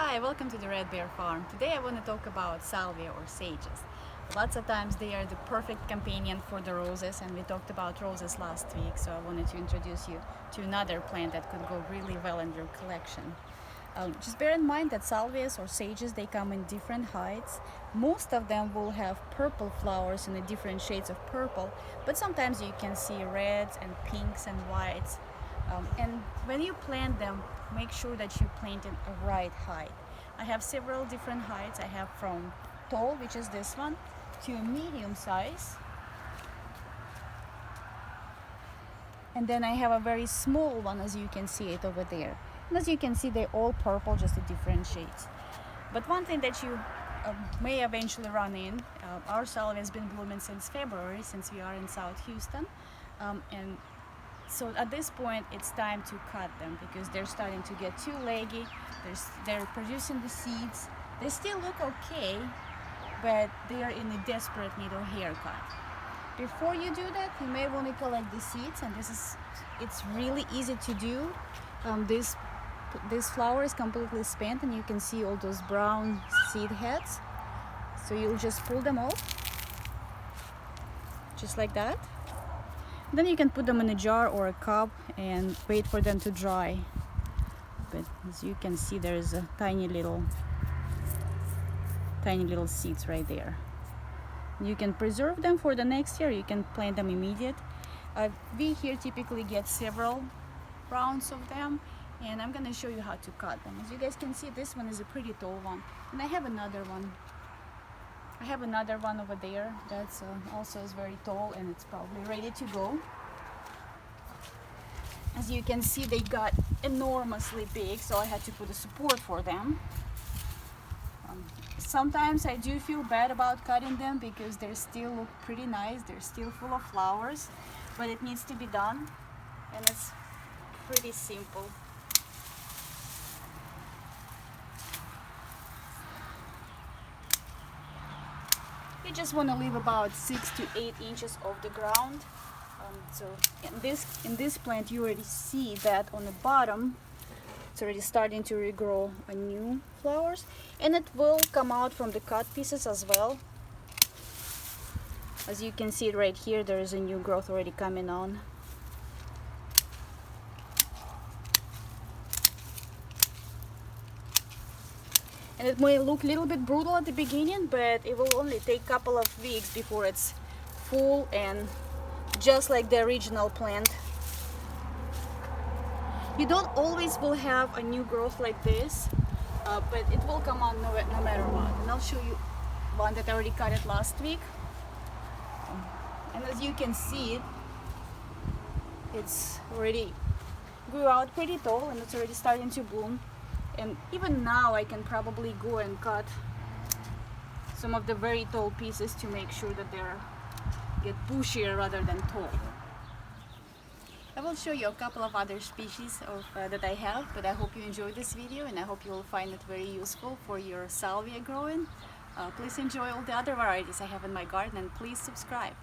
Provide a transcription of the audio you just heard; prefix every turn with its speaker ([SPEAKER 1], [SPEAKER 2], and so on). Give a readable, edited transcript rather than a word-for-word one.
[SPEAKER 1] Hi, welcome to the Red Bear Farm. Today I want to talk about salvia or sages. Lots of times they are the perfect companion for the roses, and we talked about roses last week, so I wanted to introduce you to another plant that could go really well in your collection. Just bear in mind that salvias or sages, they come in different heights. Most of them will have purple flowers in the different shades of purple, but sometimes you can see reds and pinks and whites. And when you plant them, make sure that you plant in a right height. I have several different heights. I have from tall, which is this one, to a medium size. And then I have a very small one, as you can see it over there. And as you can see, they're all purple, just the different shades. But one thing that you may eventually run in, our salvia has been blooming since February, since we are in South Houston. And so at this point, it's time to cut them because they're starting to get too leggy. They're producing the seeds. They still look okay, but they are in a desperate need of haircut. Before you do that, you may want to collect the seeds, and it's really easy to do. This flower is completely spent, and you can see all those brown seed heads. So you'll just pull them off, just like that. Then you can put them in a jar or a cup and wait for them to dry. But as you can see, there is a tiny little seeds right there. You can preserve them for the next year. You can plant them immediate. We here typically get several rounds of them, and I'm gonna show you how to cut them. As you guys can see, this one is a pretty tall one, and I have another one. Over there that's also is very tall, and it's probably ready to go. As you can see, they got enormously big, so I had to put a support for them. Sometimes I do feel bad about cutting them because they still look pretty nice. They're still full of flowers, but it needs to be done, and it's pretty simple. You just want to leave about 6 to 8 inches off the ground. So in this plant, you already see that on the bottom, it's already starting to regrow new flowers, and it will come out from the cut pieces as well. As you can see right here, there is a new growth already coming on. And it may look a little bit brutal at the beginning, but it will only take a couple of weeks before it's full and just like the original plant. You don't always will have a new growth like this, but it will come on no matter what. And I'll show you one that I already cut it last week. And as you can see, it's already grew out pretty tall, and it's already starting to bloom. And even now I can probably go and cut some of the very tall pieces to make sure that they get bushier rather than tall. I will show you a couple of other species that I have, but I hope you enjoyed this video, and I hope you will find it very useful for your salvia growing. Please enjoy all the other varieties I have in my garden, and please subscribe.